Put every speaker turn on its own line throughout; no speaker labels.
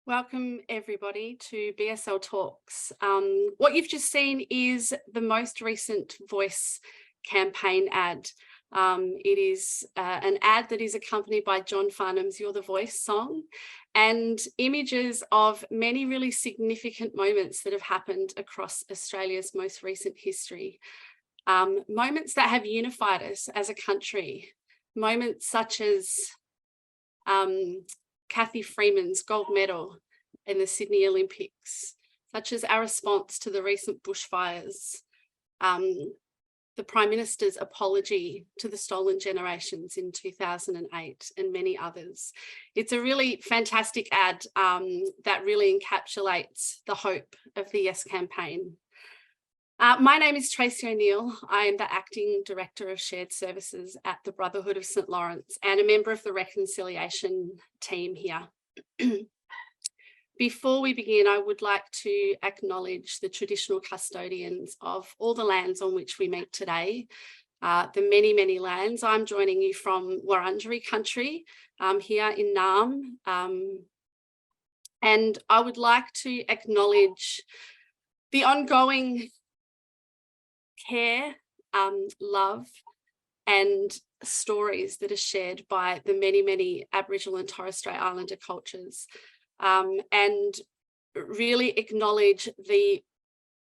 Welcome everybody to BSL Talks. What you've just seen is the most recent Voice campaign ad. It is an ad that is accompanied by John Farnham's You're the Voice song and images of many really significant moments that have happened across Australia's most recent history. Moments that have unified us as a country, moments such as Kathy Freeman's gold medal in the Sydney Olympics, such as our response to the recent bushfires, the Prime Minister's apology to the stolen generations in 2008, and many others. It's a really fantastic ad that really encapsulates the hope of the Yes campaign. My name is Tracy O'Neill. I am the Acting Director of Shared Services at the Brotherhood of St Laurence and a member of the reconciliation team here. Before we begin, I would like to acknowledge the traditional custodians of all the lands on which we meet today, the many, many lands. I'm joining you from Wurundjeri country here in Naarm. And I would like to acknowledge the ongoing care, love, and stories that are shared by the many, many Aboriginal and Torres Strait Islander cultures, and really acknowledge the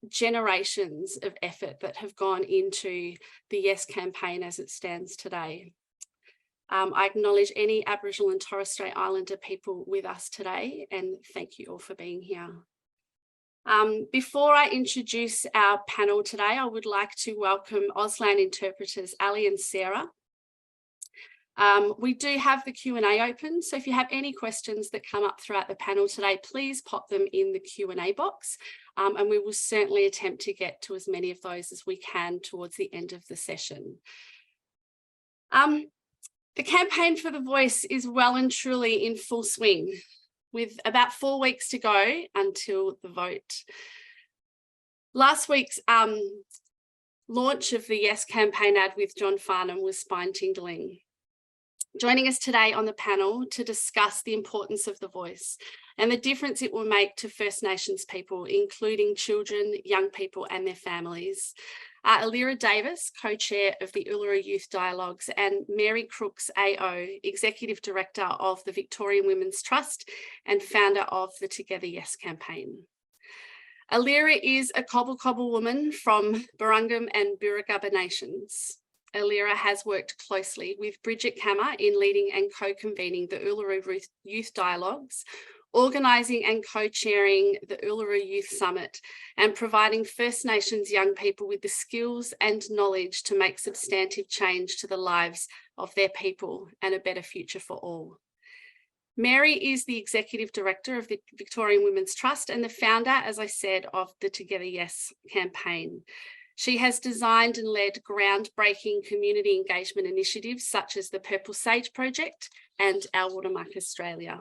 generations of effort that have gone into the Yes campaign as it stands today. I acknowledge any Aboriginal and Torres Strait Islander people with us today, and thank you all for being here. Before I introduce our panel today, I would like to welcome Auslan interpreters Ali and Sarah. We do have the Q&A open, so if you have any questions that come up throughout the panel today, please pop them in the Q&A box, and we will certainly attempt to get to as many of those as we can towards the end of the session. The campaign for the Voice is well and truly in full swing, with about 4 weeks to go until the vote. Last week's launch of the Yes campaign ad with John Farnham was spine-tingling. Joining us today on the panel to discuss the importance of the voice and the difference it will make to First Nations people, including children, young people and their families, are Alira Davis, co-chair of the Uluru Youth Dialogues, and Mary Crooks AO, Executive Director of the Victorian Women's Trust and founder of the Together Yes campaign. Alira is a Cobble Cobble woman from Barungum and Birragubba nations. Alira has worked closely with Bridget Kammer in leading and co-convening the Uluru Youth Dialogues, organising and co-chairing the Uluru Youth Summit, and providing First Nations young people with the skills and knowledge to make substantive change to the lives of their people and a better future for all. Mary is the Executive Director of the Victorian Women's Trust and the founder, as I said, of the Together Yes campaign. She has designed and led groundbreaking community engagement initiatives such as the Purple Sage Project and Our Watermark Australia.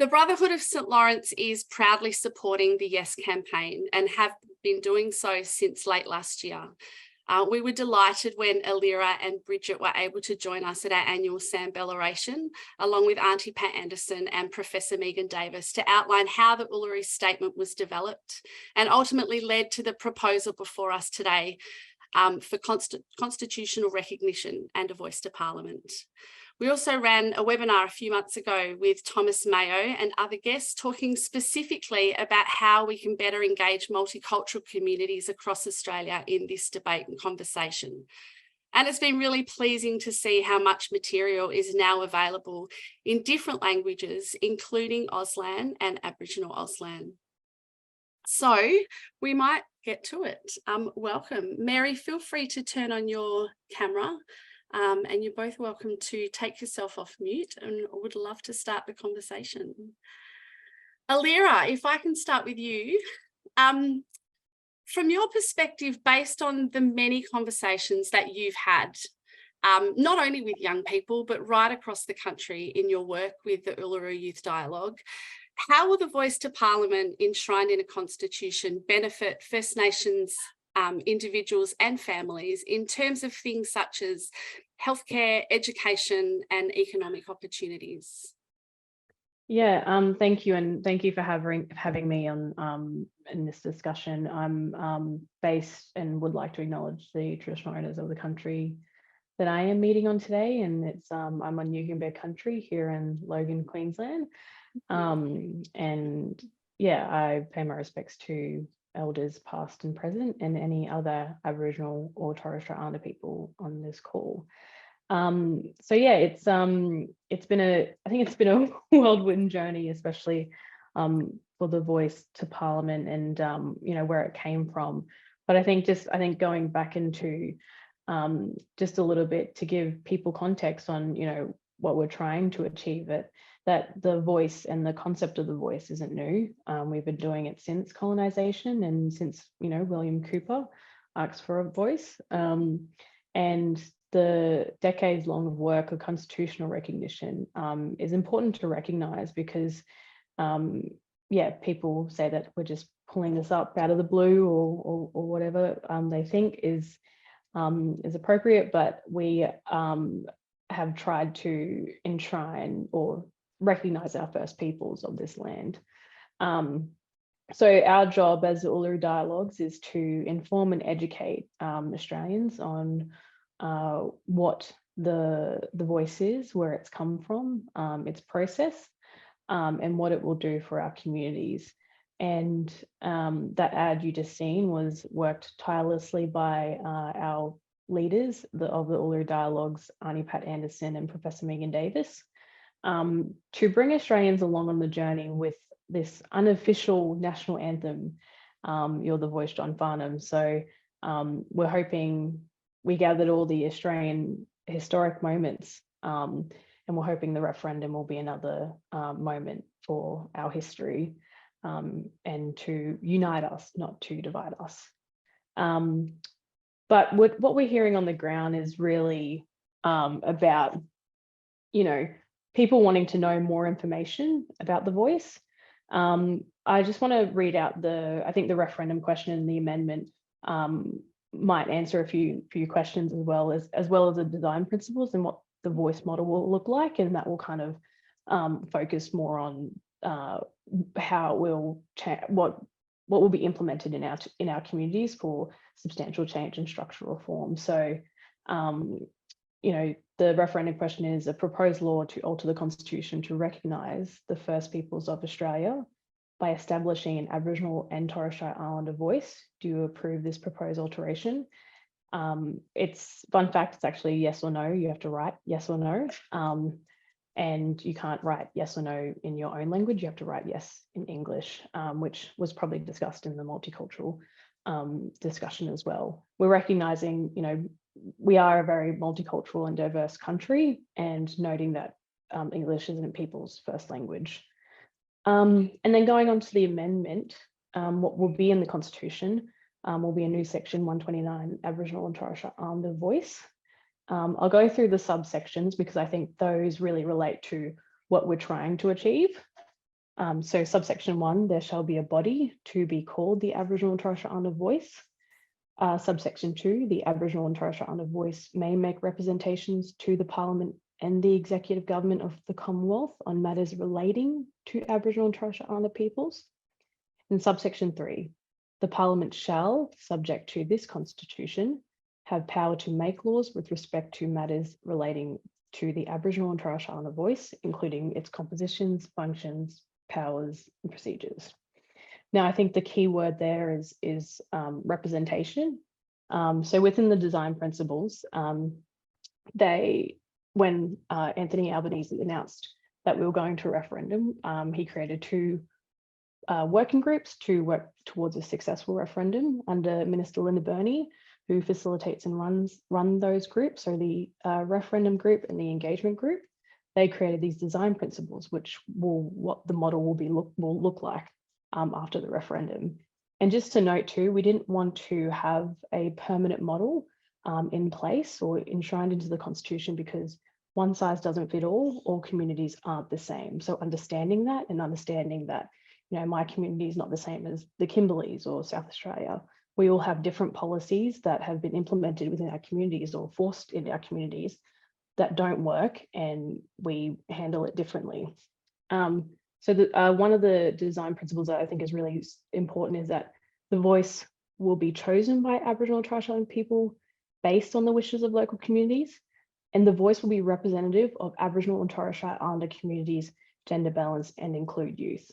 The Brotherhood of St Laurence is proudly supporting the Yes campaign and have been doing so since late last year. We were delighted when Alira and Bridget were able to join us at our annual Sambell oration, along with Auntie Pat Anderson and Professor Megan Davis, to outline how the Uluru Statement was developed and ultimately led to the proposal before us today for constitutional recognition and a voice to Parliament. We also ran a webinar a few months ago with Thomas Mayo and other guests talking specifically about how we can better engage multicultural communities across Australia in this debate and conversation. And it's been really pleasing to see how much material is now available in different languages, including Auslan and Aboriginal Auslan. So we might get to it. Welcome. Mary, feel free to turn on your camera. And you're both welcome to take yourself off mute, and I would love to start the conversation. Alira, if I can start with you, from your perspective, based on the many conversations that you've had, not only with young people, but right across the country in your work with the Uluru Youth Dialogue, how will the voice to Parliament enshrined in a constitution benefit First Nations individuals and families in terms of things such as healthcare, education and economic opportunities?
Yeah, thank you, and thank you for having me on in this discussion. I'm based and would like to acknowledge the traditional owners of the country that I am meeting on today, and it's I'm on Yugambeh country here in Logan, Queensland. And yeah, I pay my respects to elders past and present and any other Aboriginal or Torres Strait Islander people on this call. So yeah, it's been I think it's been a whirlwind journey, especially for the voice to Parliament and you know, where it came from. But I think going back into just a little bit to give people context on, you know, what we're trying to achieve, that the voice and the concept of the voice isn't new. We've been doing it since colonization and since, you know, William Cooper asked for a voice. And the decades long of work of constitutional recognition is important to recognize because, yeah, people say that we're just pulling this up out of the blue or whatever they think is appropriate, but we have tried to enshrine or recognize our First Peoples of this land. So our job as the Uluru Dialogues is to inform and educate Australians on what the voice is, where it's come from, its process, and what it will do for our communities. And that ad you just seen was worked tirelessly by our leaders of the Uluru Dialogues, Arnie Pat Anderson and Professor Megan Davis, to bring Australians along on the journey with this unofficial national anthem, You're the Voice, John Farnham. So we're hoping we gathered all the Australian historic moments, and we're hoping the referendum will be another moment for our history, and to unite us, not to divide us. But what we're hearing on the ground is really about, you know, people wanting to know more information about the voice. I just want to read out I think the referendum question and the amendment might answer a few questions as well as the design principles and what the voice model will look like, and that will kind of focus more on how it will what will be implemented in our communities for substantial change and structural reform. So, you know, the referendum question is a proposed law to alter the Constitution to recognise the First Peoples of Australia by establishing an Aboriginal and Torres Strait Islander voice. Do you approve this proposed alteration? It's fun fact, it's actually yes or no. You have to write yes or no. And you can't write yes or no in your own language. You have to write yes in English, which was probably discussed in the multicultural discussion as well. We're recognising, you know, we are a very multicultural and diverse country, and noting that English isn't people's first language. And then going on to the amendment, what will be in the Constitution will be a new section 129, Aboriginal and Torres Strait Islander voice. I'll go through the subsections because I think those really relate to what we're trying to achieve. So subsection 1, there shall be a body to be called the Aboriginal and Torres Strait Islander voice. Subsection 2, the Aboriginal and Torres Strait Islander voice may make representations to the Parliament and the Executive Government of the Commonwealth on matters relating to Aboriginal and Torres Strait Islander peoples. In subsection 3, the Parliament shall, subject to this Constitution, have power to make laws with respect to matters relating to the Aboriginal and Torres Strait Islander voice, including its compositions, functions, powers, and procedures. Now, I think the key word there is representation. So within the design principles, when Anthony Albanese announced that we were going to a referendum, he created 2 working groups to work towards a successful referendum under Minister Linda Burney, who facilitates and run those groups. So the referendum group and the engagement group, they created these design principles, which what the model will look like after the referendum. And just to note too, we didn't want to have a permanent model in place or enshrined into the Constitution because one size doesn't fit all communities aren't the same. So understanding that, you know, my community is not the same as the Kimberleys or South Australia. We all have different policies that have been implemented within our communities or forced in our communities that don't work, and we handle it differently. So one of the design principles that I think is really important is that the voice will be chosen by Aboriginal and Torres Strait Islander people based on the wishes of local communities, and the voice will be representative of Aboriginal and Torres Strait Islander communities, gender balance, and include youth.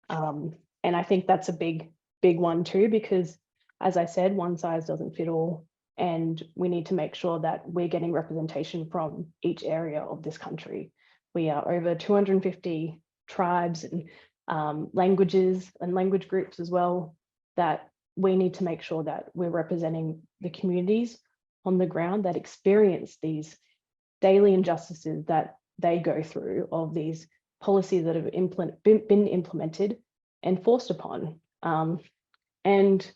And I think that's a big one too, because as I said, one size doesn't fit all, and we need to make sure that we're getting representation from each area of this country. We are over 250 tribes and languages and language groups as well, that we need to make sure that we're representing the communities on the ground that experience these daily injustices that they go through, of these policies that have been implemented and forced upon. And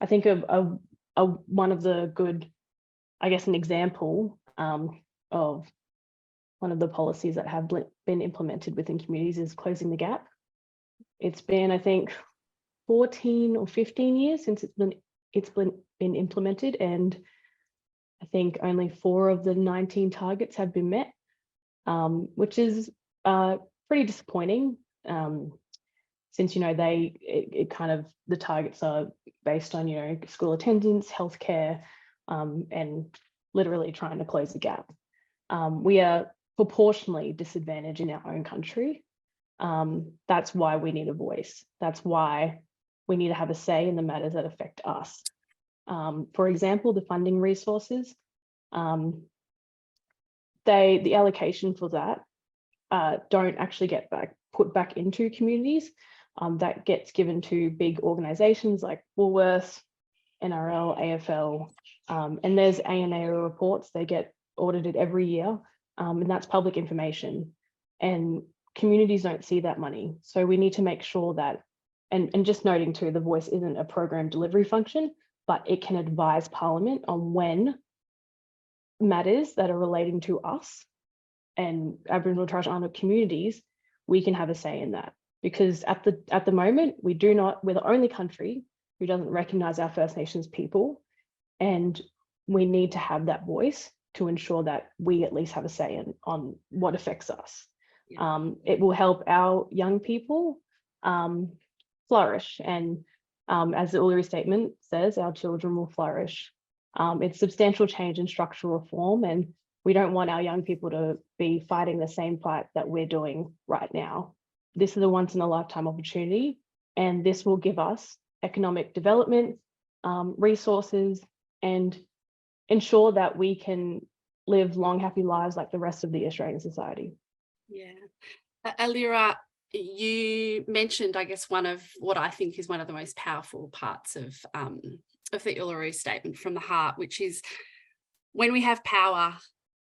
I think one of the good, I guess, an example of one of the policies that have been implemented within communities is closing the gap. It's been, I think, 14 or 15 years since it's been implemented, and I think only 4 of the 19 targets have been met, which is pretty disappointing. Since it kind of, the targets are based on school attendance, healthcare, and literally trying to close the gap. We are proportionally disadvantaged in our own country. That's why we need a voice. That's why we need to have a say in the matters that affect us. For example, the funding resources, the allocation for that don't actually get put back into communities. That gets given to big organizations like Woolworths, NRL, AFL, and there's ANAO reports. They get audited every year, and that's public information. And communities don't see that money. So we need to make sure that, and just noting too, the voice isn't a program delivery function, but it can advise Parliament on when matters that are relating to us and Aboriginal and Torres Strait Islander communities, we can have a say in that. Because at the moment, we're the only country who doesn't recognise our First Nations people, and we need to have that voice to ensure that we at least have a say on what affects us. Yeah. It will help our young people flourish, and as the Uluru Statement says, our children will flourish. It's substantial change and structural reform, and we don't want our young people to be fighting the same fight that we're doing right now. This is a once-in-a-lifetime opportunity, and this will give us economic development, resources, and ensure that we can live long, happy lives like the rest of the Australian society.
Yeah. Alira, you mentioned, I guess, one of what I think is one of the most powerful parts of the Uluru Statement from the Heart, which is when we have power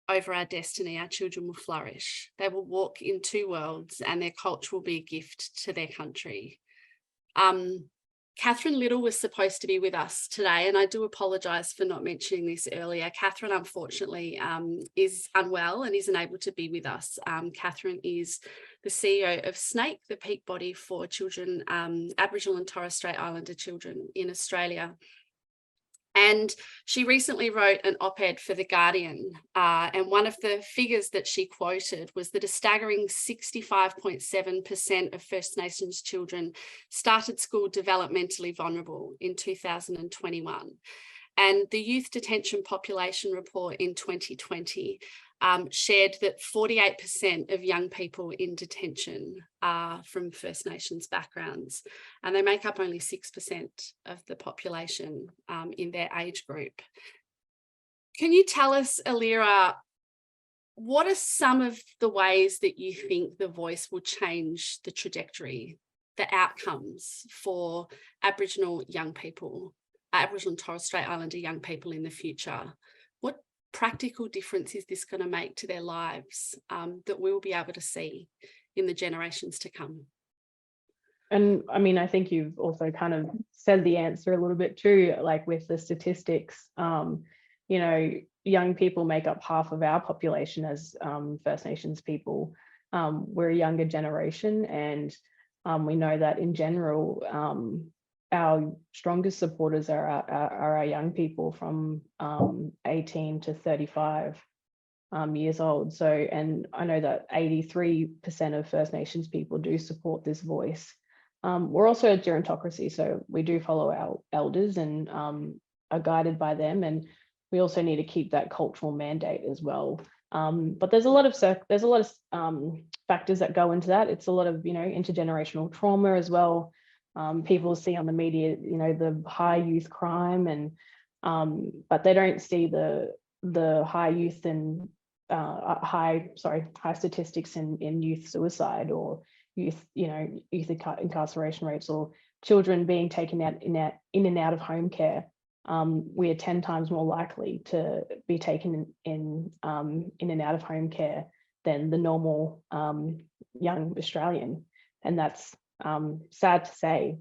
over our destiny, our children will flourish. They will walk in 2 worlds, and their culture will be a gift to their country. Catherine Little was supposed to be with us today, and I do apologise for not mentioning this earlier. Catherine, unfortunately, is unwell and isn't able to be with us. Catherine is the CEO of SNAKE, the peak body for children, Aboriginal and Torres Strait Islander children in Australia. And she recently wrote an op-ed for The Guardian, and one of the figures that she quoted was that a staggering 65.7% of First Nations children started school developmentally vulnerable in 2021. And the Youth Detention Population Report in 2020 shared that 48% of young people in detention are from First Nations backgrounds, and they make up only 6% of the population in their age group. Can you tell us, Alira, what are some of the ways that you think the voice will change the trajectory, the outcomes for Aboriginal young people, Aboriginal and Torres Strait Islander young people in the future? What practical difference is this going to make to their lives that we'll be able to see in the generations to come?
And I mean, I think you've also kind of said the answer a little bit too, like with the statistics. Young people make up half of our population as First Nations people. We're a younger generation, and we know that in general, our strongest supporters are our young people from 18 to 35. years old. So, and I know that 83% of First Nations people do support this voice. We're also a gerontocracy, so we do follow our elders and are guided by them, and we also need to keep that cultural mandate as well. But there's a lot of factors that go into that. It's a lot of intergenerational trauma as well. People see on the media the high youth crime, and but they don't see the high youth and high statistics in youth suicide or youth incarceration rates, or children being taken out in and out of home care. We are 10 times more likely to be taken in and out of home care than the normal young Australian. And that's sad to say,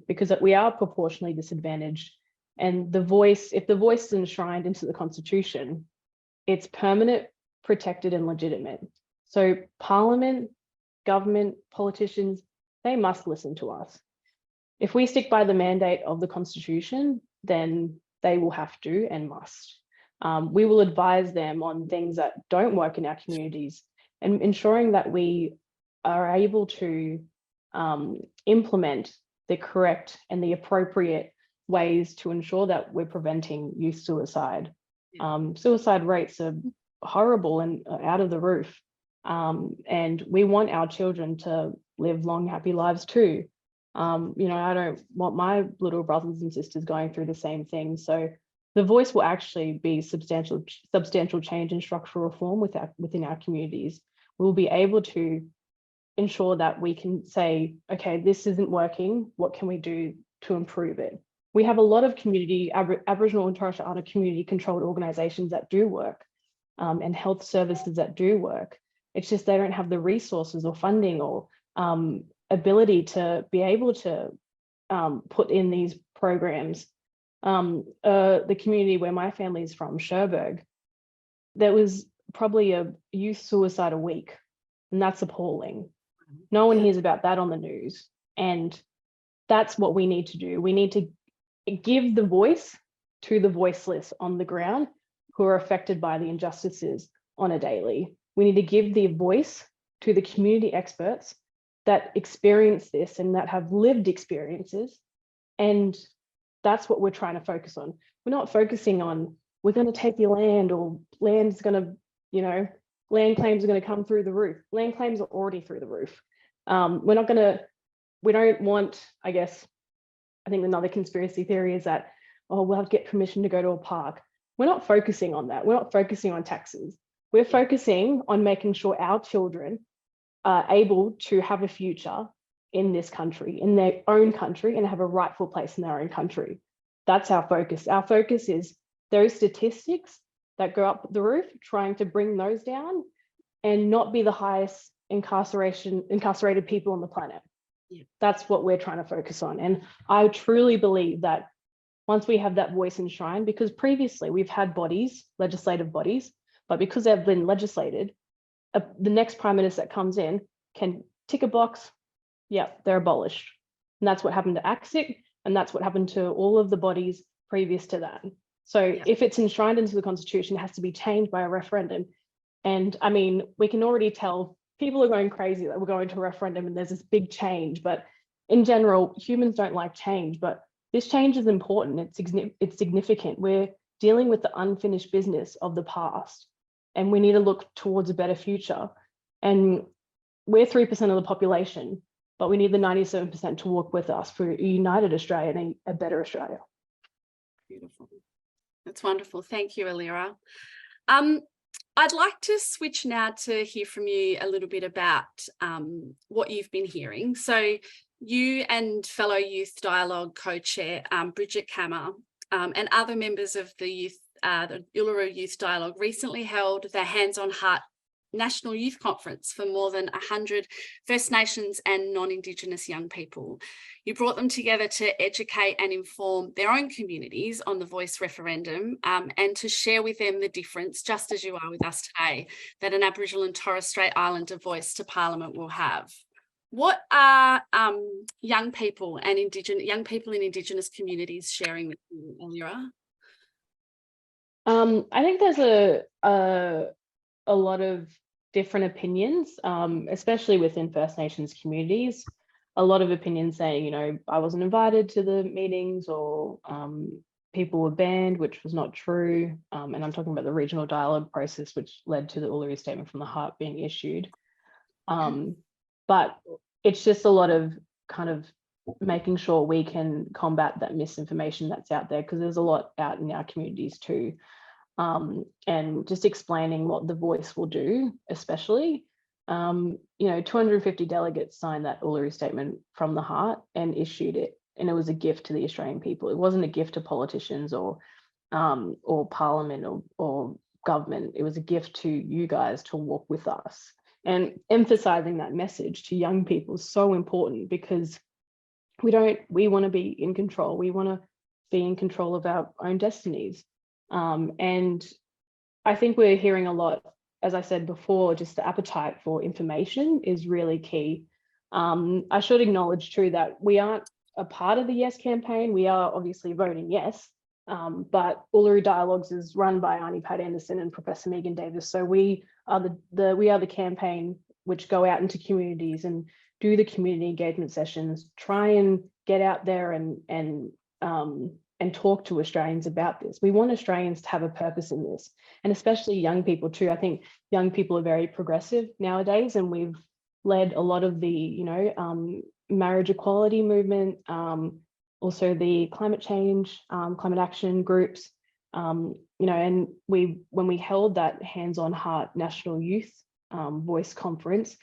because we are proportionally disadvantaged. And if the voice is enshrined into the Constitution, it's permanent, protected, and legitimate. So Parliament, government, politicians, they must listen to us. If we stick by the mandate of the Constitution, then they will have to and must. We will advise them on things that don't work in our communities, and ensuring that we are able to implement the correct and the appropriate ways to ensure that we're preventing youth suicide. Suicide rates are horrible and out of the roof. And we want our children to live long, happy lives too. I don't want my little brothers and sisters going through the same thing. So the voice will actually be substantial change and structural reform within our communities. We'll be able to ensure that we can say, okay, this isn't working. What can we do to improve it? We have a lot of Aboriginal and Torres Strait Islander community controlled organizations that do work, and health services that do work. It's just they don't have the resources or funding or ability to be able to put in these programs. The community where my family is from, Cherbourg, there was probably a youth suicide a week, and that's appalling. No one hears about that on the news, and that's what we need to do. We need to give the voice to the voiceless on the ground who are affected by the injustices on a daily. We need to give the voice to the community experts that experience this and that have lived experiences. And that's what we're trying to focus on. We're not focusing on, we're going to take your land, or land's going to, land claims are going to come through the roof. Land claims are already through the roof. We don't want, I think another conspiracy theory is that, we'll have to get permission to go to a park. We're not focusing on that. We're not focusing on taxes. We're focusing on making sure our children are able to have a future in this country, in their own country, and have a rightful place in their own country. That's our focus. Our focus is those statistics that go up the roof, trying to bring those down and not be the highest incarcerated people on the planet. Yeah. That's what we're trying to focus on. And I truly believe that once we have that voice enshrined, because previously we've had bodies, legislative bodies, but because they've been legislated, the next prime minister that comes in can tick a box, yeah, they're abolished. And that's what happened to ACSIC, and that's what happened to all of the bodies previous to that. So if it's enshrined into the Constitution, it has to be changed by a referendum. And I mean, we can already tell people are going crazy that we're going to a referendum and there's this big change. But in general, humans don't like change, but this change is important. It's significant. We're dealing with the unfinished business of the past, and we need to look towards a better future. And we're 3% of the population, but we need the 97% to work with us for a united Australia and a better Australia.
Beautiful. That's wonderful. Thank you, Alira. I'd like to switch now to hear from you a little bit about what you've been hearing. So you and fellow Youth Dialogue co-chair Bridget Kammer and other members of the Uluru Youth Dialogue recently held the Hands on Heart National Youth Conference for more than 100 First Nations and non-Indigenous young people. You brought them together to educate and inform their own communities on the Voice referendum and to share with them the difference, just as you are with us today, that an Aboriginal and Torres Strait Islander voice to Parliament will have. What are young people in Indigenous communities sharing with you, Alira?
I think there's a lot of different opinions, especially within First Nations communities. A lot of opinions saying, you know, I wasn't invited to the meetings, or people were banned, which was not true. And I'm talking about the regional dialogue process, which led to the Uluru Statement from the Heart being issued. But it's just a lot of kind of making sure we can combat that misinformation that's out there, because there's a lot out in our communities too. And just explaining what the voice will do, especially. You know, 250 delegates signed that Uluru Statement from the Heart and issued it, and it was a gift to the Australian people. It wasn't a gift to politicians or Parliament or government. It was a gift to you guys to walk with us. And emphasizing that message to young people is so important, because we want to be in control. We want to be in control of our own destinies. And I think we're hearing a lot, as I said before, just the appetite for information is really key. I should acknowledge too that we aren't a part of the Yes campaign. We are obviously voting yes, but Uluru Dialogues is run by Arnie Pat Anderson and Professor Megan Davis. So we are the campaign which go out into communities and do the community engagement sessions, try and get out there and talk to Australians about this. We want Australians to have a purpose in this, and especially young people too. I think young people are very progressive nowadays, and we've led a lot of the, you know, marriage equality movement, also the climate change, climate action groups, you know, and when we held that Hands on Heart National Youth Voice Conference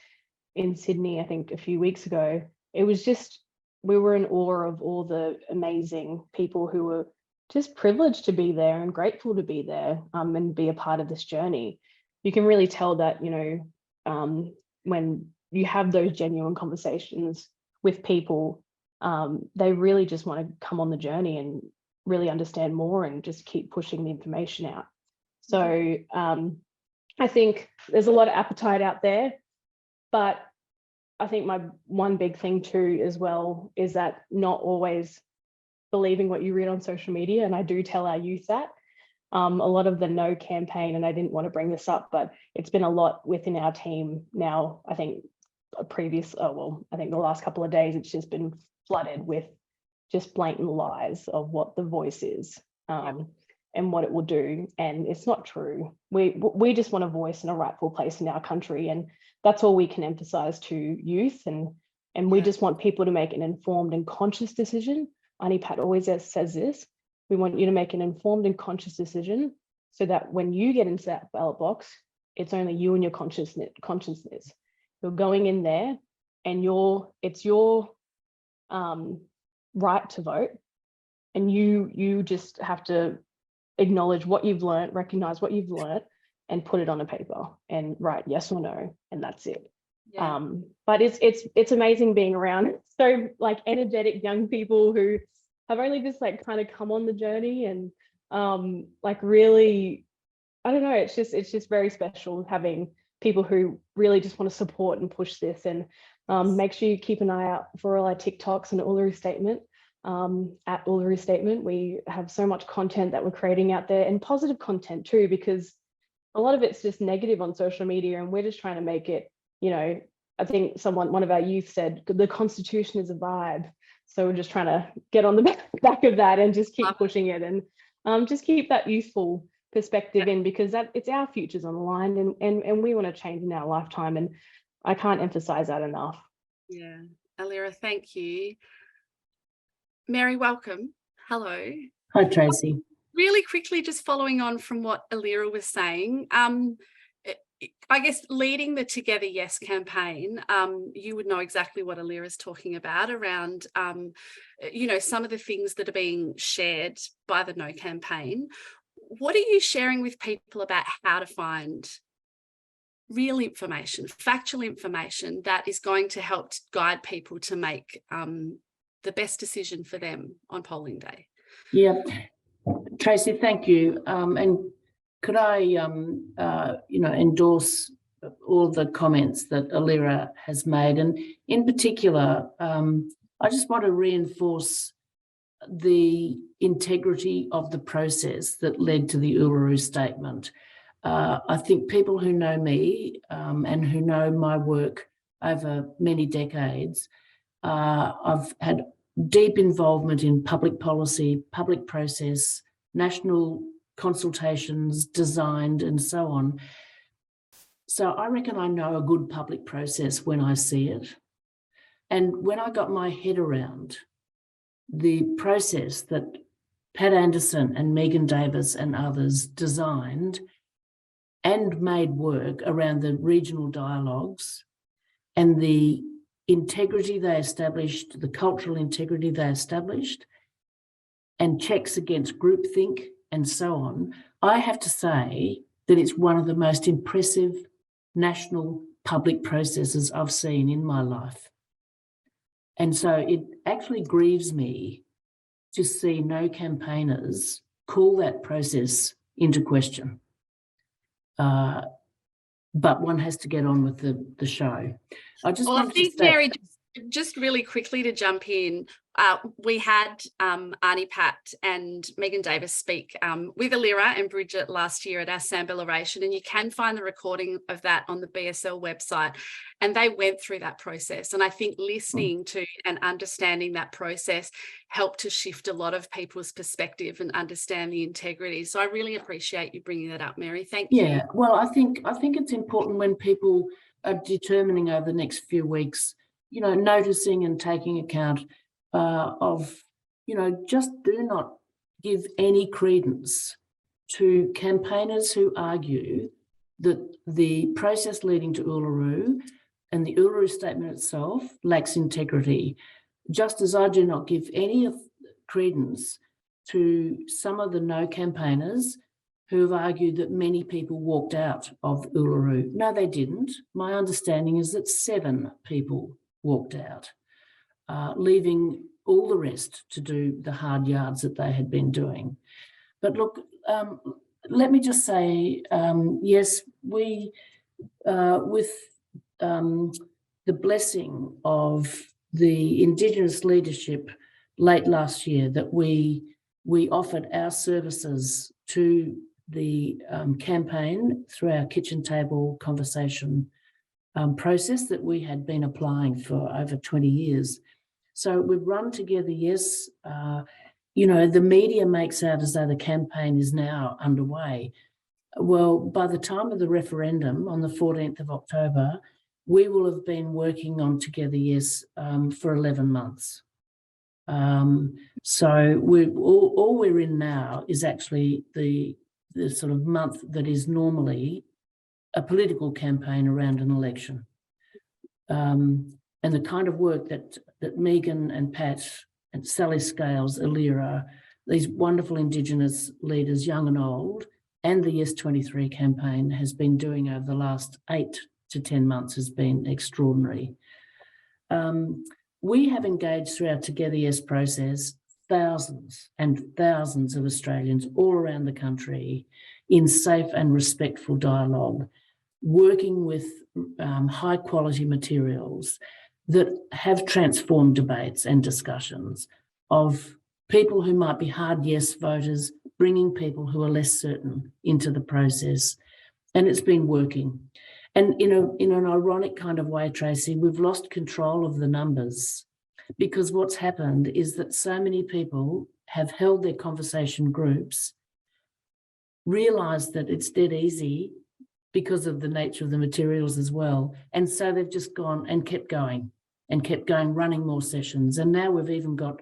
in Sydney, I think a few weeks ago, it was just, we were in awe of all the amazing people who were just privileged to be there and grateful to be there, and be a part of this journey. You can really tell that, you know, when you have those genuine conversations with people, they really just want to come on the journey and really understand more and just keep pushing the information out. So I think there's a lot of appetite out there, but I think my one big thing too as well is that not always believing what you read on social media. And I do tell our youth that. A lot of the No campaign, and I didn't want to bring this up, but it's been a lot within our team now. I think I think the last couple of days, it's just been flooded with just blatant lies of what the voice is, and what it will do. And it's not true. We just want a voice in a rightful place in our country. And that's all we can emphasize to youth. And we just want people to make an informed and conscious decision. Annie Pat always says this. We want you to make an informed and conscious decision, so that when you get into that ballot box, it's only you and your consciousness. You're going in there, and it's your right to vote, and you just have to acknowledge what you've learned, recognize what you've learned, and put it on a paper and write yes or no, and that's it. But it's amazing being around so like energetic young people who have only just like kind of come on the journey, and like really, I don't know, it's just very special having people who really just want to support and push this. And make sure you keep an eye out for all our TikToks and Uluru Statement. At Uluru Statement, we have so much content that we're creating out there, and positive content too, because a lot of it's just negative on social media, and we're just trying to make it, you know, I think one of our youth said the Constitution is a vibe. So we're just trying to get on the back of that and just keep pushing it, and just keep that youthful perspective in, because it's our futures on the line, and we want to change in our lifetime. And I can't emphasize that enough.
Yeah, Alira, thank you. Mary, welcome. Hello.
Hi, Tracy.
Really quickly, just following on from what Alira was saying, I guess leading the Together Yes campaign, you would know exactly what Alira's talking about around, you know, some of the things that are being shared by the No campaign. What are you sharing with people about how to find real information, factual information that is going to help guide people to make the best decision for them on polling day?
Yeah, Tracy, thank you. And could I, you know, endorse all the comments that Alira has made, and in particular, I just want to reinforce the integrity of the process that led to the Uluru Statement. I think people who know me and who know my work over many decades, I've had deep involvement in public policy, public process, national consultations, designed and so on. So I reckon I know a good public process when I see it. And when I got my head around the process that Pat Anderson and Megan Davis and others designed and made work around the regional dialogues and the integrity they established, the cultural integrity they established, and checks against groupthink and so on, I have to say that it's one of the most impressive national public processes I've seen in my life. And so it actually grieves me to see no campaigners call that process into question. But one has to get on with the show. I think,
Mary, just really quickly to jump in, we had Arnie Pat and Megan Davis speak with Alira and Bridget last year at our Sambilaration, and you can find the recording of that on the BSL website. And they went through that process. And I think listening to and understanding that process helped to shift a lot of people's perspective and understand the integrity. So I really appreciate you bringing that up, Mary. Thank you.
Yeah, well, I think it's important when people are determining over the next few weeks, you know, noticing and taking account of, you know, just do not give any credence to campaigners who argue that the process leading to Uluru and the Uluru Statement itself lacks integrity, just as I do not give any credence to some of the no campaigners who have argued that many people walked out of Uluru. No, they didn't. My understanding is that 7 people walked out, leaving all the rest to do the hard yards that they had been doing. But look, let me just say, yes, we, with the blessing of the Indigenous leadership late last year, that we offered our services to the campaign through our kitchen table conversation process that we had been applying for over 20 years. So we've run together, yes. You know, the media makes out as though the campaign is now underway. Well, by the time of the referendum on the 14th of October, we will have been working on Together Yes for 11 months. So all we're in now is actually the sort of month that is normally a political campaign around an election. And the kind of work that Megan and Pat and Sally Scales, Alira, these wonderful Indigenous leaders, young and old, and the Yes 23 campaign has been doing over the last 8 to 10 months has been extraordinary. We have engaged through our Together Yes process thousands and thousands of Australians all around the country in safe and respectful dialogue, working with high quality materials that have transformed debates and discussions of people who might be hard yes voters, bringing people who are less certain into the process. And it's been working. And in an ironic kind of way, Tracy, we've lost control of the numbers, because what's happened is that so many people have held their conversation groups, realised that it's dead easy because of the nature of the materials as well. And so they've just gone and kept going, running more sessions. And now we've even got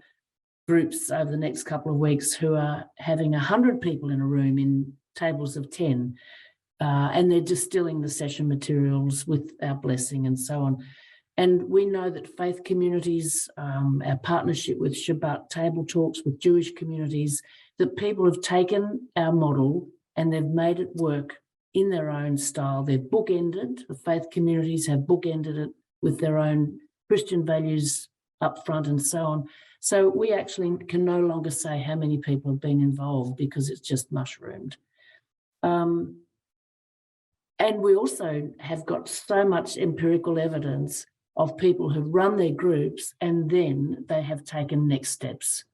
groups over the next couple of weeks who are having 100 people in a room in tables of 10. And they're distilling the session materials with our blessing and so on. And we know that faith communities, our partnership with Shabbat table talks with Jewish communities, that people have taken our model and they've made it work in their own style. They're bookended. The faith communities have bookended it with their own Christian values up front and so on. So we actually can no longer say how many people have been involved because it's just mushroomed. And we also have got so much empirical evidence of people who've run their groups and then they have taken next steps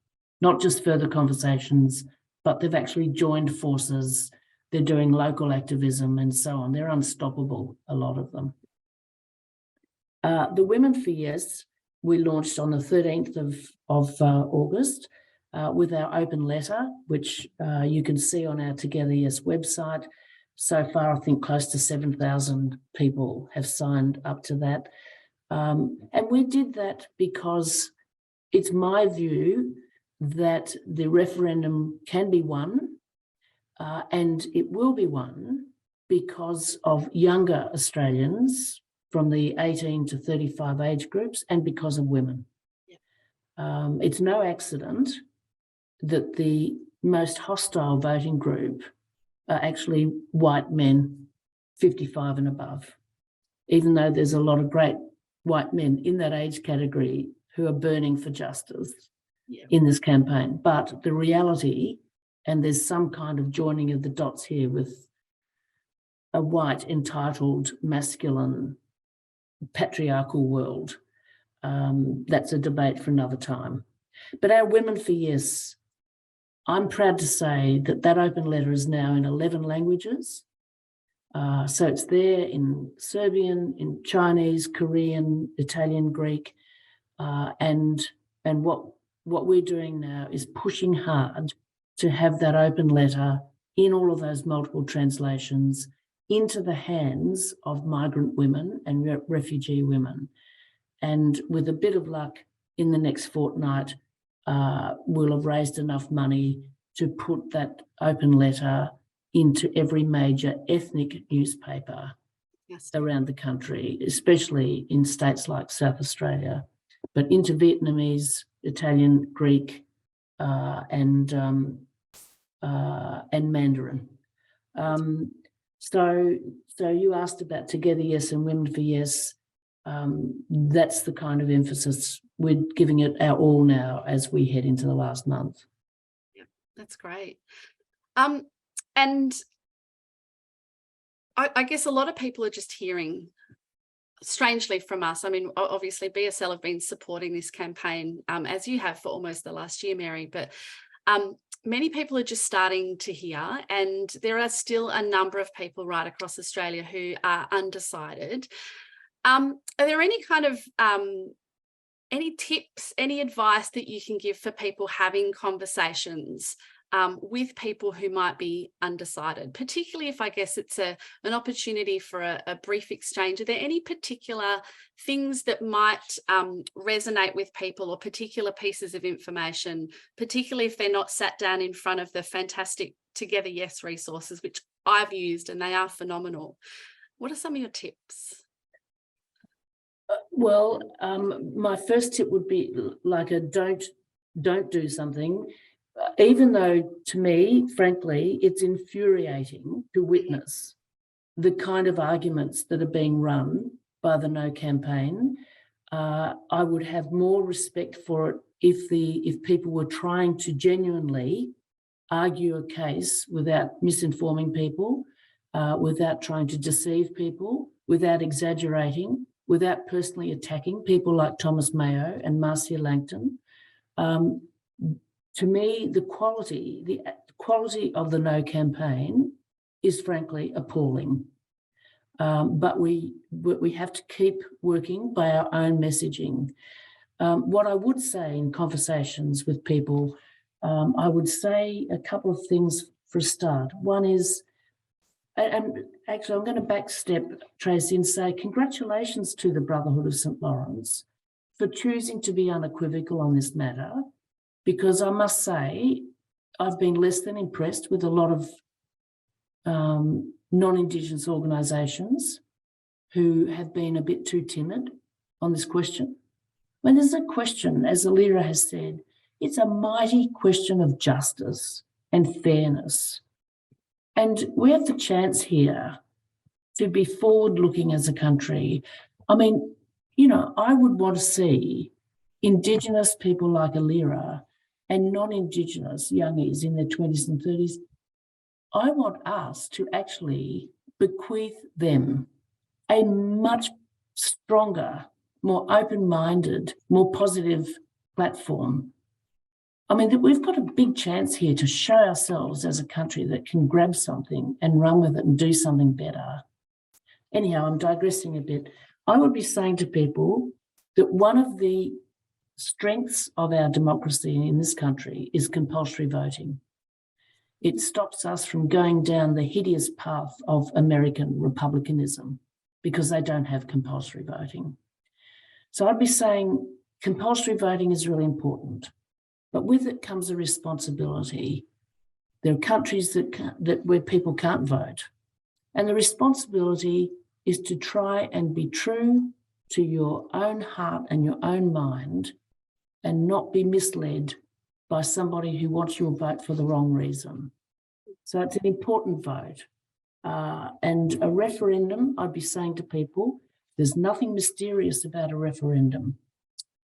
not just further conversations, but they've actually joined forces. They're doing local activism and so on. They're unstoppable, a lot of them. The Women for Yes, we launched on the 13th of August with our open letter, which you can see on our Together Yes website. So far, I think close to 7,000 people have signed up to that. And we did that because it's my view that the referendum can be won, and it will be won because of younger Australians from the 18 to 35 age groups and because of women. Yeah. It's no accident that the most hostile voting group are actually white men 55 and above, even though there's a lot of great white men in that age category who are burning for justice in this campaign. But the reality, and there's some kind of joining of the dots here with a white, entitled, masculine, patriarchal world. That's a debate for another time. But our Women for Yes, I'm proud to say that that open letter is now in 11 languages. So it's there in Serbian, in Chinese, Korean, Italian, Greek, and what we're doing now is pushing hard to have that open letter in all of those multiple translations into the hands of migrant women and refugee women. And with a bit of luck, in the next fortnight, we'll have raised enough money to put that open letter into every major ethnic newspaper around the country, especially in states like South Australia, but into Vietnamese, Italian, Greek, and Mandarin. So you asked about Together Yes and Women for Yes. That's the kind of emphasis we're giving it our all now as we head into the last month.
Yeah, that's great. And I guess a lot of people are just hearing, strangely, from us. I mean, obviously BSL have been supporting this campaign, as you have for almost the last year, Mary, but many people are just starting to hear, and there are still a number of people right across Australia who are undecided. Are there any kind of any tips, any advice that you can give for people having conversations with people who might be undecided, particularly if I guess it's an opportunity for a brief exchange? Are there any particular things that might resonate with people, or particular pieces of information, particularly if they're not sat down in front of the fantastic Together Yes resources, which I've used and they are phenomenal? What are some of your tips?
Well, my first tip would be like a don't do something, even though to me, frankly, it's infuriating to witness the kind of arguments that are being run by the No campaign. I would have more respect for it if people were trying to genuinely argue a case without misinforming people, without trying to deceive people, without exaggerating, without personally attacking people like Thomas Mayo and Marcia Langton. To me, the quality of the No campaign is frankly appalling. But we have to keep working by our own messaging. What I would say in conversations with people, I would say a couple of things for a start. One is, and actually I'm going to backstep, Tracy, and say congratulations to the Brotherhood of St. Laurence for choosing to be unequivocal on this matter, because I must say I've been less than impressed with a lot of non-Indigenous organisations who have been a bit too timid on this question. When there's a question, as Alira has said, it's a mighty question of justice and fairness. And we have the chance here to be forward-looking as a country. I mean, you know, I would want to see Indigenous people like Alira and non-Indigenous youngies in their 20s and 30s. I want us to actually bequeath them a much stronger, more open-minded, more positive platform I mean, we've got a big chance here to show ourselves as a country that can grab something and run with it and do something better. Anyhow, I'm digressing a bit. I would be saying to people that one of the strengths of our democracy in this country is compulsory voting. It stops us from going down the hideous path of American republicanism because they don't have compulsory voting. So I'd be saying compulsory voting is really important, but with it comes a responsibility. There are countries where people can't vote, and the responsibility is to try and be true to your own heart and your own mind and not be misled by somebody who wants your vote for the wrong reason. So it's an important vote. And a referendum, I'd be saying to people, there's nothing mysterious about a referendum.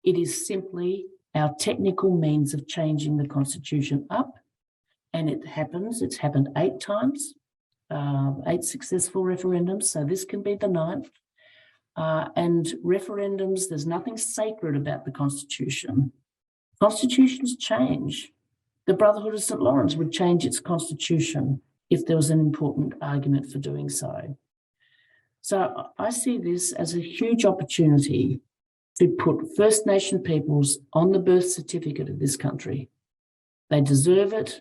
It is simply our technical means of changing the Constitution up. And it's happened 8 times, 8 successful referendums. So this can be the 9th. And referendums, there's nothing sacred about the Constitution. Constitutions change. The Brotherhood of St. Laurence would change its constitution if there was an important argument for doing so. So I see this as a huge opportunity to put First Nation peoples on the birth certificate of this country. They deserve it.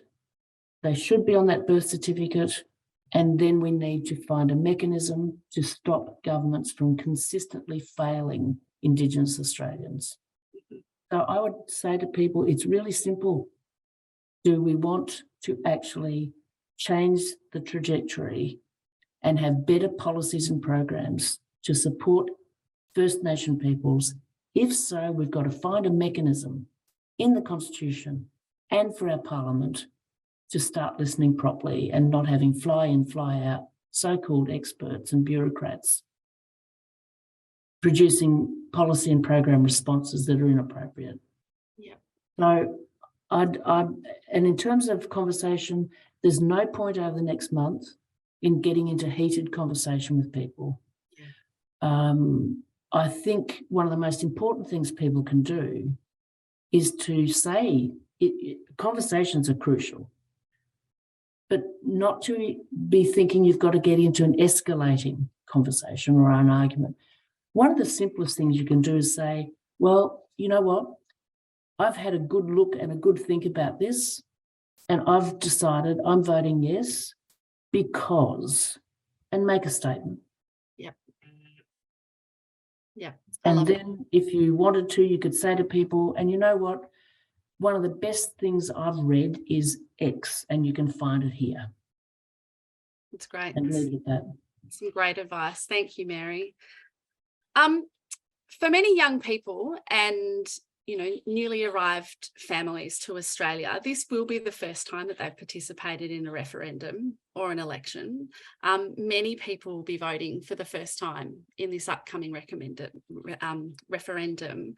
They should be on that birth certificate. And then we need to find a mechanism to stop governments from consistently failing Indigenous Australians. So I would say to people, it's really simple. Do we want to actually change the trajectory and have better policies and programs to support First Nation peoples? If so, we've got to find a mechanism in the Constitution and for our Parliament to start listening properly and not having fly in, fly out so-called experts and bureaucrats producing policy and program responses that are inappropriate.
Yeah.
So and in terms of conversation, there's no point over the next month in getting into heated conversation with people. Yeah. I think one of the most important things people can do is to say conversations are crucial, but not to be thinking you've got to get into an escalating conversation or an argument. One of the simplest things you can do is say, well, you know what? I've had a good look and a good think about this, and I've decided I'm voting yes because, and make a statement.
Yep. Yeah.
And then if you wanted to, you could say to people, and you know what? One of the best things I've read is X, and you can find it here.
It's great.
And leave it at that.
Some great advice. Thank you, Mary. For many young people and newly arrived families to Australia, this will be the first time that they've participated in a referendum or an election. Many people will be voting for the first time in this upcoming referendum.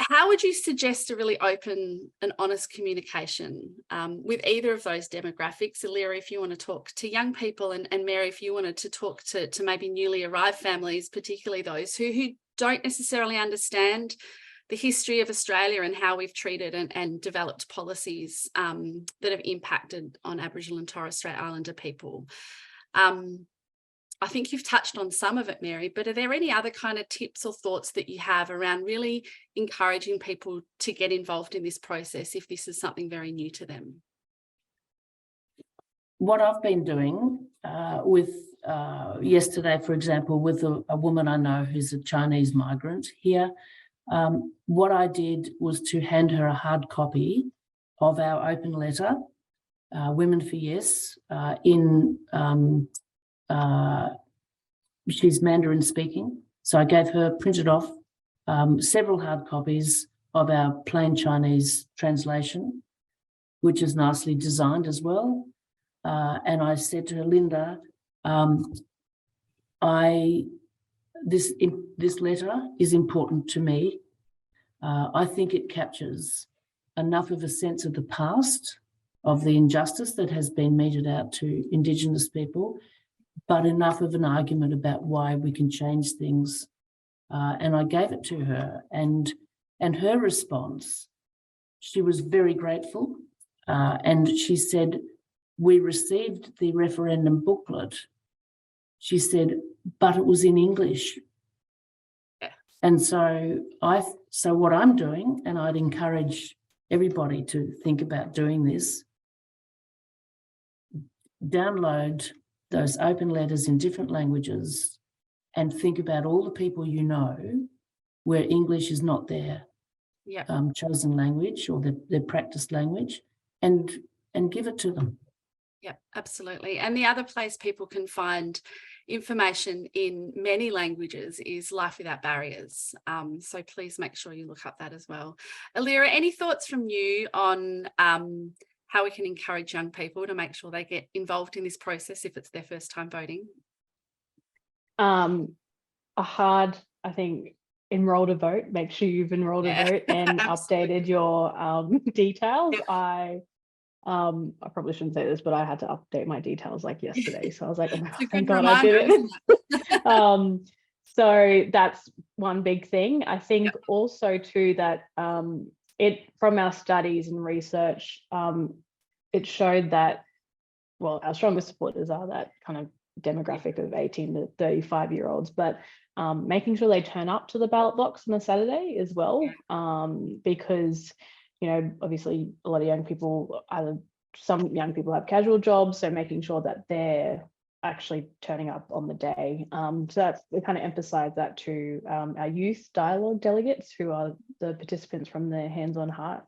How would you suggest a really open and honest communication with either of those demographics? Alira, if you want to talk to young people, and Mary, if you wanted to talk to maybe newly arrived families, particularly those who don't necessarily understand the history of Australia and how we've treated and developed policies that have impacted on Aboriginal and Torres Strait Islander people. I think you've touched on some of it, Mary, but are there any other kind of tips or thoughts that you have around really encouraging people to get involved in this process if this is something very new to them?
What I've been doing with yesterday, for example, with a woman I know who's a Chinese migrant here, what I did was to hand her a hard copy of our open letter, Women for Yes, she's Mandarin speaking. So I gave her printed off several hard copies of our plain Chinese translation, which is nicely designed as well. And I said to her, Linda, this letter is important to me. I think it captures enough of a sense of the past, of the injustice that has been meted out to Indigenous people, but enough of an argument about why we can change things. And I gave it to her, and her response she was very grateful, and she said, we received the referendum booklet. She said, but it was in English.
Yeah.
And so what I'm doing, and I'd encourage everybody to think about doing this, download those open letters in different languages and think about all the people you know where English is not their chosen language or their practiced language, and give it to them.
Yeah, absolutely. And the other place people can find information in many languages is Life Without Barriers. So please make sure you look up that as well. Alira, any thoughts from you on how we can encourage young people to make sure they get involved in this process if it's their first time voting?
I think, enroll to vote. Make sure you've enrolled to vote and updated your details.
Yeah.
I probably shouldn't say this, but I had to update my details like yesterday. So I was like, oh my God,
It's a
thank
good
God I did
reminder.
it. So that's one big thing. I think also too that from our studies and research, it showed that, well, our strongest supporters are that kind of demographic of 18 to 35-year-olds, but making sure they turn up to the ballot box on a Saturday as well, because, you know, obviously a lot of young people, some young people have casual jobs, so making sure that they're actually turning up on the day. So we kind of emphasize that to our youth dialogue delegates, who are the participants from the Hands on Heart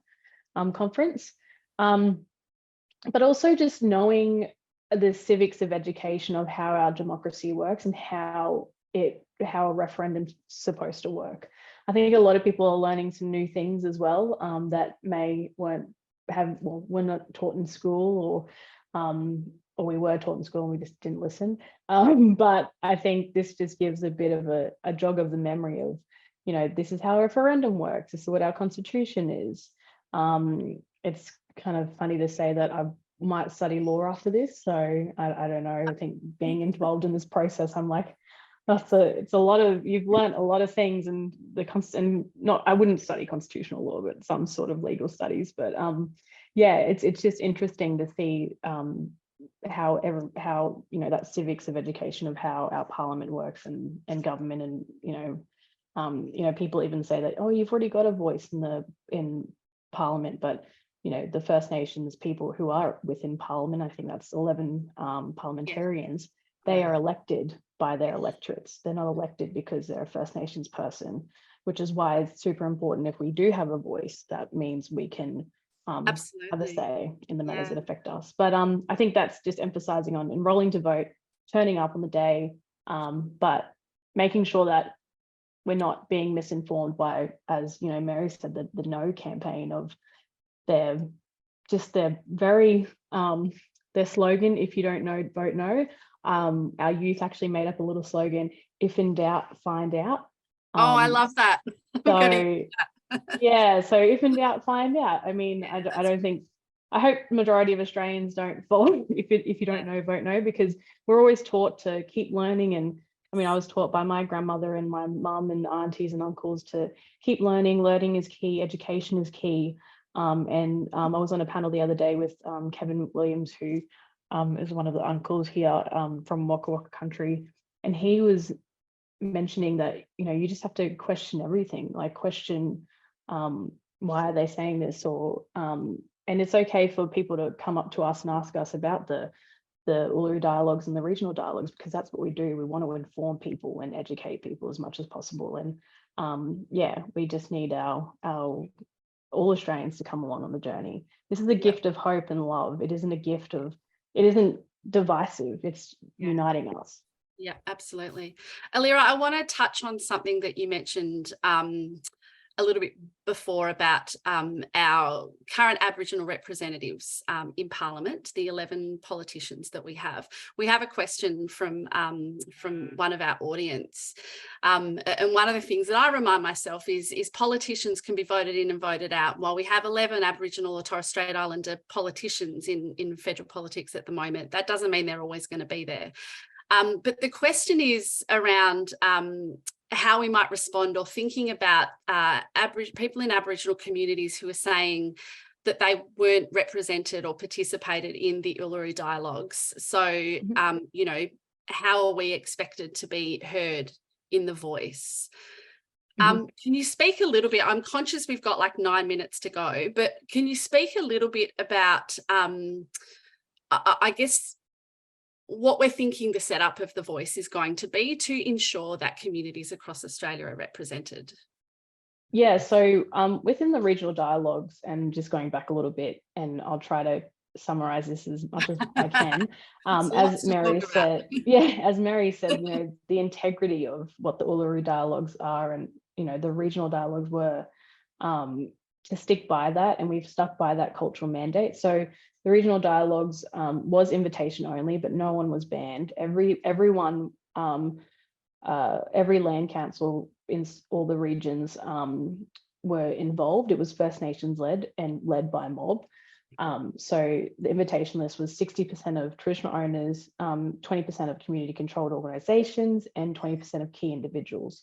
conference. But also just knowing the civics of education of how our democracy works and how a referendum's supposed to work. I think a lot of people are learning some new things as well that we're not taught in school, or we were taught in school and we just didn't listen. But I think this just gives a bit of a jog of the memory of, you know, this is how a referendum works. This is what our constitution is. It's kind of funny to say that I might study law after this. So I don't know. I think being involved in this process, I'm like, it's a lot of, you've learned a lot of things, and I wouldn't study constitutional law, but some sort of legal studies. But yeah, it's just interesting to see how you know, that civics of education of how our parliament works and government, and you know, people even say that, oh, you've already got a voice in parliament, but you know, the First Nations people who are within parliament, I think that's 11 parliamentarians, they are elected by their electorates. They're not elected because they're a First Nations person, which is why it's super important. If we do have a voice, that means we can have a say in the matters that affect us. But I think that's just emphasizing on enrolling to vote, turning up on the day, but making sure that we're not being misinformed by, as you know, Mary said, the no campaign of their slogan, if you don't know, vote no. Our youth actually made up a little slogan, if in doubt, find out.
I love that.
So yeah, so if in doubt, find out. I mean, I don't think, I hope the majority of Australians don't follow if you don't know, vote no, because we're always taught to keep learning. And I mean, I was taught by my grandmother and my mum and aunties and uncles to keep learning. Learning is key, education is key. I was on a panel the other day with Kevin Williams, who is one of the uncles here from Waka Waka country, and he was mentioning that, you know, you just have to question everything, like question why are they saying this, or and it's okay for people to come up to us and ask us about the Uluru dialogues and the regional dialogues, because that's what we do. We want to inform people and educate people as much as possible. And yeah, we just need our all Australians to come along on the journey. This is a gift of hope and love. It isn't divisive, it's uniting us.
Yeah, absolutely. Alira, I want to touch on something that you mentioned a little bit before about our current Aboriginal representatives in Parliament, the 11 politicians that we have. We have a question from one of our audience. And one of the things that I remind myself is politicians can be voted in and voted out. While we have 11 Aboriginal or Torres Strait Islander politicians in federal politics at the moment, that doesn't mean they're always going to be there. But the question is around how we might respond, or thinking about people in Aboriginal communities who are saying that they weren't represented or participated in the Uluru Dialogues. So, you know, how are we expected to be heard in the voice? Can you speak a little bit? I'm conscious we've got like 9 minutes to go, but can you speak a little bit about, I guess, what we're thinking the setup of the voice is going to be to ensure that communities across Australia are represented?
Yeah, so within the regional dialogues, and just going back a little bit, and I'll try to summarize this as much as I can. As Mary said, as Mary said, you know, the integrity of what the Uluru Dialogues are, and, you know, the regional dialogues were, to stick by that, and we've stuck by that cultural mandate. So the regional dialogues was invitation only, but no one was banned. Everyone, every land council in all the regions were involved. It was First Nations led and led by mob. So the invitation list was 60% of traditional owners, 20% of community controlled organizations, and 20% of key individuals.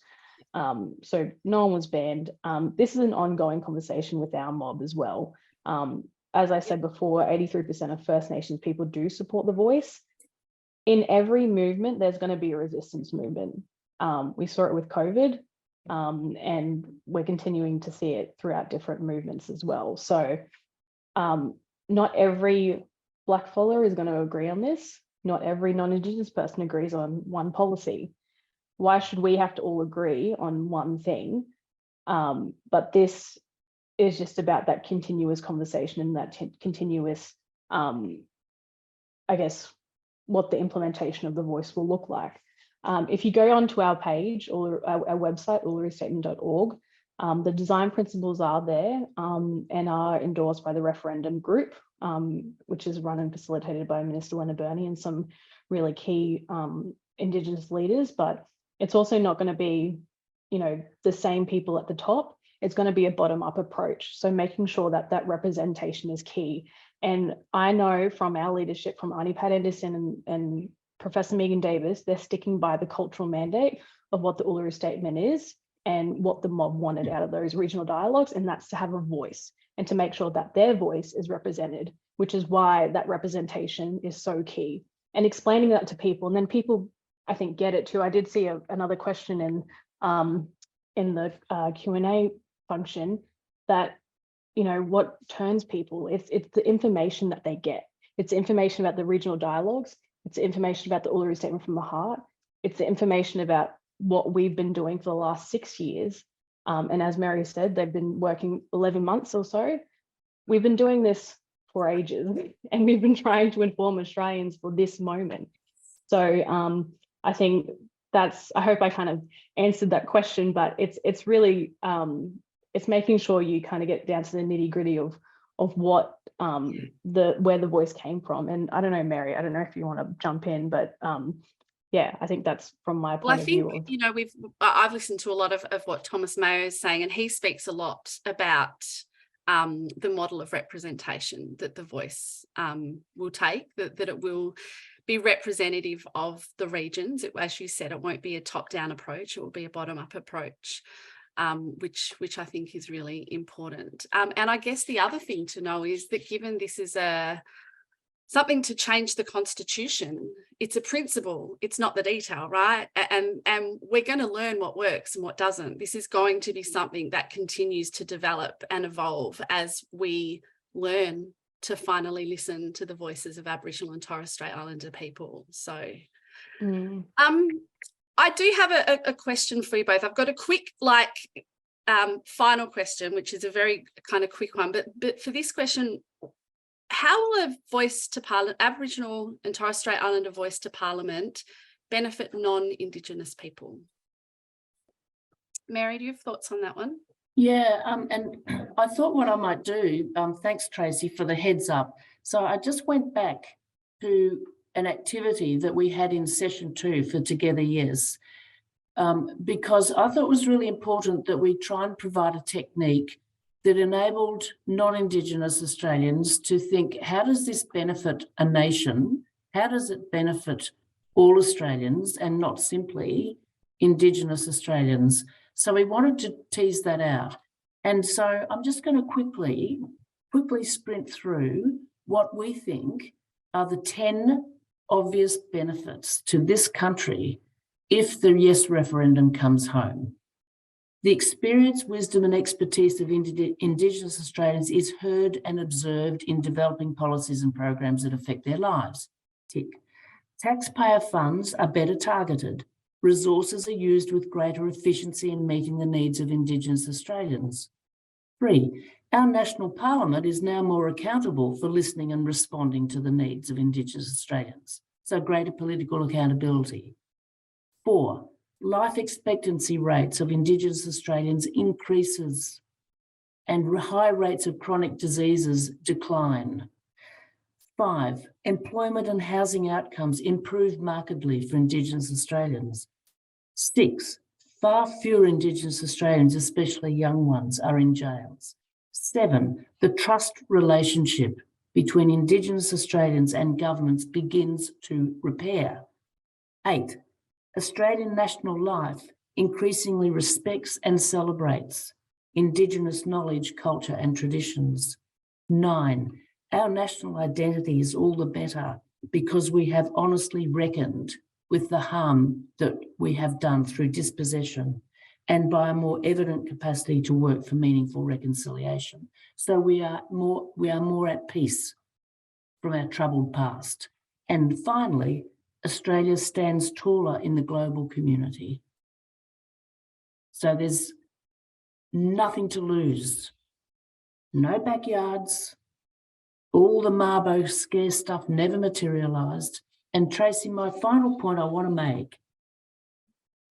So no one was banned. This is an ongoing conversation with our mob as well. As I said before, 83% of First Nations people do support the voice. In every movement, there's going to be a resistance movement. We saw it with COVID, and we're continuing to see it throughout different movements as well. So not every blackfellow is going to agree on this. Not every non-Indigenous person agrees on one policy. Why should we have to all agree on one thing? But this is just about that continuous conversation and that continuous, I guess, what the implementation of the voice will look like. If you go onto our page or our website, ulurustatement.org, the design principles are there and are endorsed by the referendum group, which is run and facilitated by Minister Leonard Burney and some really key Indigenous leaders. But it's also not going to be, you know, the same people at the top. It's going to be a bottom-up approach. So making sure that that representation is key. And I know from our leadership, from Arnie Pat Anderson and Professor Megan Davis, they're sticking by the cultural mandate of what the Uluru Statement is and what the mob wanted out of those regional dialogues, and that's to have a voice and to make sure that their voice is represented, which is why that representation is so key. And explaining that to people, and then people, I think, get it too. I did see another question in the Q&A function that, you know, what turns people, it's the information that they get. It's information about the regional dialogues. It's information about the Uluru Statement from the Heart. It's the information about what we've been doing for the last 6 years. And as Mary said, they've been working 11 months or so. We've been doing this for ages, and we've been trying to inform Australians for this moment. So I think that's, I hope I kind of answered that question, but it's really, it's making sure you kind of get down to the nitty gritty of what where the voice came from. And I don't know, Mary, I don't know if you want to jump in, but yeah, I think that's from my point of view.
Well, I think, you know, I've listened to a lot of what Thomas Mayo is saying, and he speaks a lot about the model of representation that the voice will take, that it will be representative of the regions. As you said, it won't be a top-down approach, it will be a bottom-up approach. Which I think is really important. And I guess the other thing to know is that given this is something to change the Constitution, it's a principle, it's not the detail, right? And we're going to learn what works and what doesn't. This is going to be something that continues to develop and evolve as we learn to finally listen to the voices of Aboriginal and Torres Strait Islander people. So I do have a question for you both. I've got a quick, final question, which is a very kind of quick one. But for this question, how will a voice to Parliament, Aboriginal and Torres Strait Islander voice to Parliament, benefit non-Indigenous people? Mary, do you have thoughts on that one?
Yeah, and I thought what I might do, thanks Tracy for the heads up. So I just went back to an activity that we had in session 2 for Together Yes, because I thought it was really important that we try and provide a technique that enabled non-Indigenous Australians to think, how does this benefit a nation? How does it benefit all Australians, and not simply Indigenous Australians. So we wanted to tease that out. And so I'm just going to quickly sprint through what we think are the 10 obvious benefits to this country if the yes referendum comes home. The experience, wisdom and expertise of Indigenous Australians is heard and observed in developing policies and programs that affect their lives. Tick. Taxpayer funds are better targeted. Resources are used with greater efficiency in meeting the needs of Indigenous Australians. 3. Our national parliament is now more accountable for listening and responding to the needs of Indigenous Australians. So greater political accountability. 4. Life expectancy rates of Indigenous Australians increases and high rates of chronic diseases decline. 5. Employment and housing outcomes improve markedly for Indigenous Australians. 6. Far fewer Indigenous Australians, especially young ones, are in jails. 7. The trust relationship between Indigenous Australians and governments begins to repair. 8. Australian national life increasingly respects and celebrates Indigenous knowledge, culture and traditions. 9. Our national identity is all the better because we have honestly reckoned with the harm that we have done through dispossession and by a more evident capacity to work for meaningful reconciliation. So we are more at peace from our troubled past. And finally, Australia stands taller in the global community. So there's nothing to lose. No backyards. All the Mabo scare stuff never materialised. And Tracy, my final point I want to make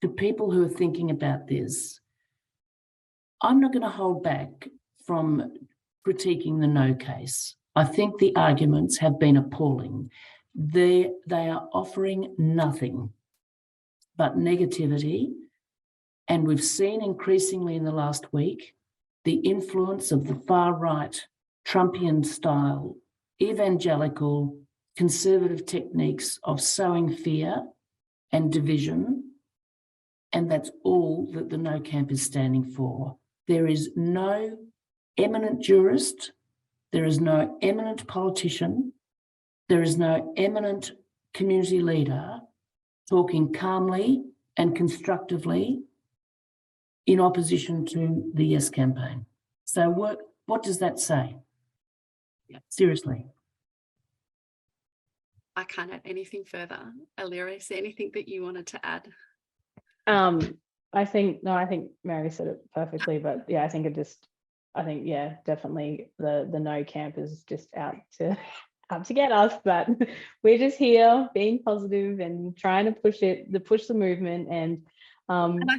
to people who are thinking about this, I'm not going to hold back from critiquing the no case. I think the arguments have been appalling. They are offering nothing but negativity. And we've seen increasingly in the last week the influence of the far-right Trumpian style, evangelical, conservative techniques of sowing fear and division. And that's all that the no camp is standing for. There is no eminent jurist, there is no eminent politician, there is no eminent community leader talking calmly and constructively in opposition to the Yes campaign. So what does that say? Seriously.
I can't add anything further. Alira, is there anything that you wanted to add?
I think Mary said it perfectly, but yeah, definitely the no camp is just out to get us, but we're just here being positive and trying to push the movement and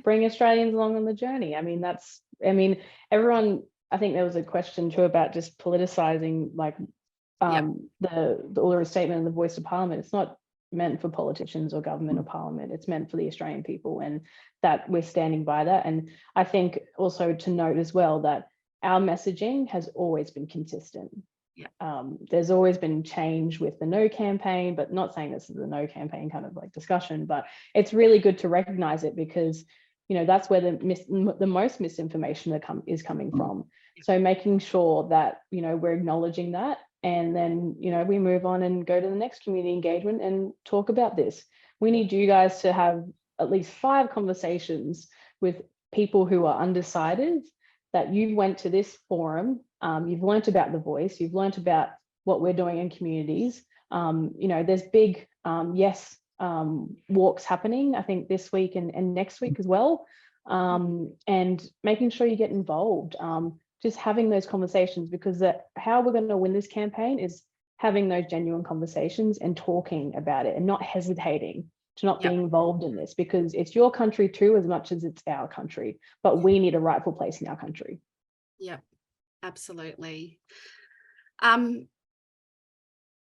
bring Australians along on the journey. Everyone, I think there was a question too about just politicizing the Uluru Statement and the Voice of Parliament. It's not meant for politicians or government or parliament. It's meant for the Australian people, and that we're standing by that. And I think also to note as well that our messaging has always been consistent. There's always been change with the no campaign, but not saying this is a no campaign kind of like discussion, but it's really good to recognize it because, that's where the most misinformation is coming from. So making sure that, we're acknowledging that, and then, we move on and go to the next community engagement and talk about this. We need you guys to have at least 5 conversations with people who are undecided, that you went to this forum, you've learnt about the voice, you've learnt about what we're doing in communities. There's big yes walks happening, I think this week and next week as well. And making sure you get involved, just having those conversations, because how we're going to win this campaign is having those genuine conversations and talking about it and not hesitating to not being involved in this, because it's your country too, as much as it's our country, but we need a rightful place in our country. Yeah,
absolutely.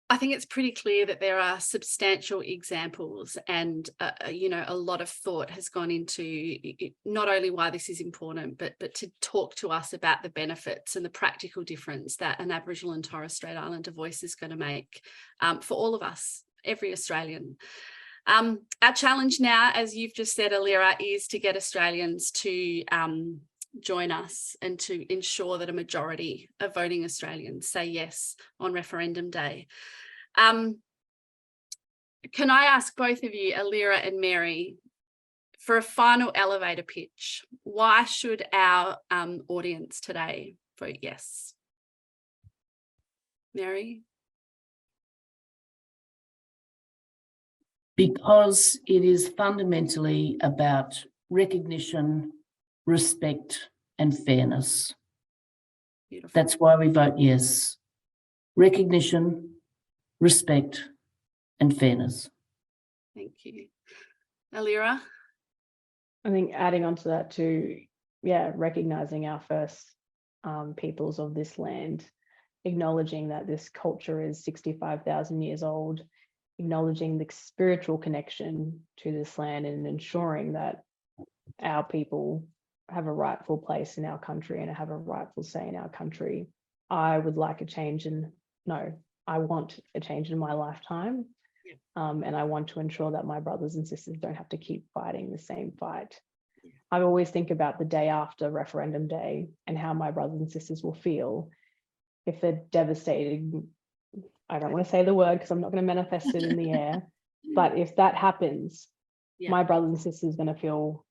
I think it's pretty clear that there are substantial examples and, a lot of thought has gone into not only why this is important, but to talk to us about the benefits and the practical difference that an Aboriginal and Torres Strait Islander voice is going to make for all of us, every Australian. Our challenge now, as you've just said, Alira, is to get Australians to join us and to ensure that a majority of voting Australians say yes on referendum day. Can I ask both of you, Alira and Mary, for a final elevator pitch, why should our audience today vote yes? Mary?
Because it is fundamentally about recognition, respect, and fairness.
Beautiful.
That's why we vote yes. Recognition, respect, and fairness.
Thank you. Alira?
I think adding on to that too, yeah, recognizing our first peoples of this land, acknowledging that this culture is 65,000 years old, acknowledging the spiritual connection to this land, and ensuring that our people have a rightful place in our country and have a rightful say in our country. I would like a change I want a change in my lifetime. Yeah. And I want to ensure that my brothers and sisters don't have to keep fighting the same fight. Yeah. I always think about the day after referendum day and how my brothers and sisters will feel if they're devastated. I don't want to say the word because I'm not going to manifest it in the air, but if that happens, yeah, my brothers and sisters are going to feel,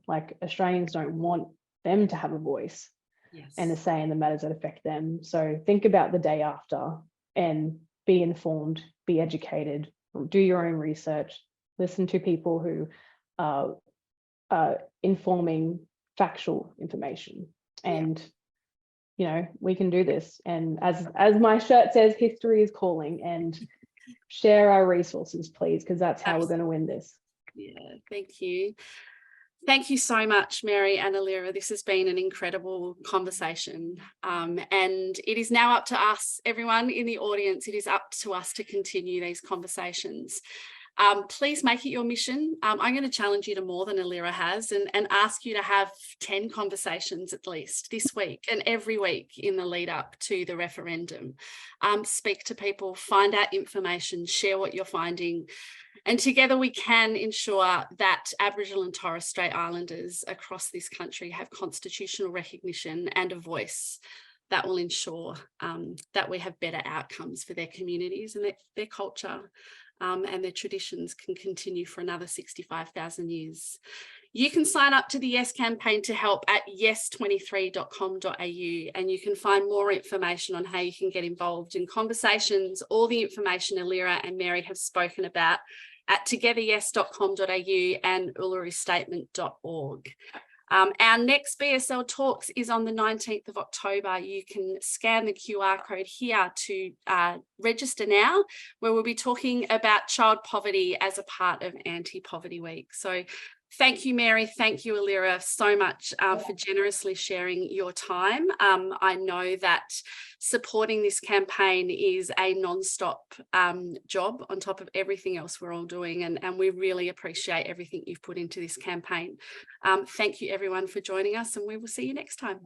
like Australians don't want them to have a voice. Yes. And a say in the matters that affect them. So think about the day after and be informed, be educated, do your own research, listen to people who are informing factual information. And we can do this. And as my shirt says, history is calling, and share our resources, please, because that's how we're going to win this.
Yeah, thank you. Thank you so much, Mary and Alira. This has been an incredible conversation. And it is now up to us, everyone in the audience, it is up to us to continue these conversations. Please make it your mission. I'm going to challenge you to more than Alira has and ask you to have 10 conversations at least this week and every week in the lead up to the referendum. Speak to people, find out information, share what you're finding. And together we can ensure that Aboriginal and Torres Strait Islanders across this country have constitutional recognition and a voice that will ensure that we have better outcomes for their communities and their culture and their traditions can continue for another 65,000 years. You can sign up to the Yes campaign to help at yes23.com.au, and you can find more information on how you can get involved in conversations, all the information Alira and Mary have spoken about at togetheryes.com.au and uluru-statement.org. Our next BSL Talks is on the 19th of October. You can scan the QR code here to register now, where we'll be talking about child poverty as a part of Anti-Poverty Week. So thank you, Mary. Thank you, Alira, so much for generously sharing your time. I know that supporting this campaign is a non-stop job on top of everything else we're all doing, and we really appreciate everything you've put into this campaign. Thank you, everyone, for joining us, and we will see you next time.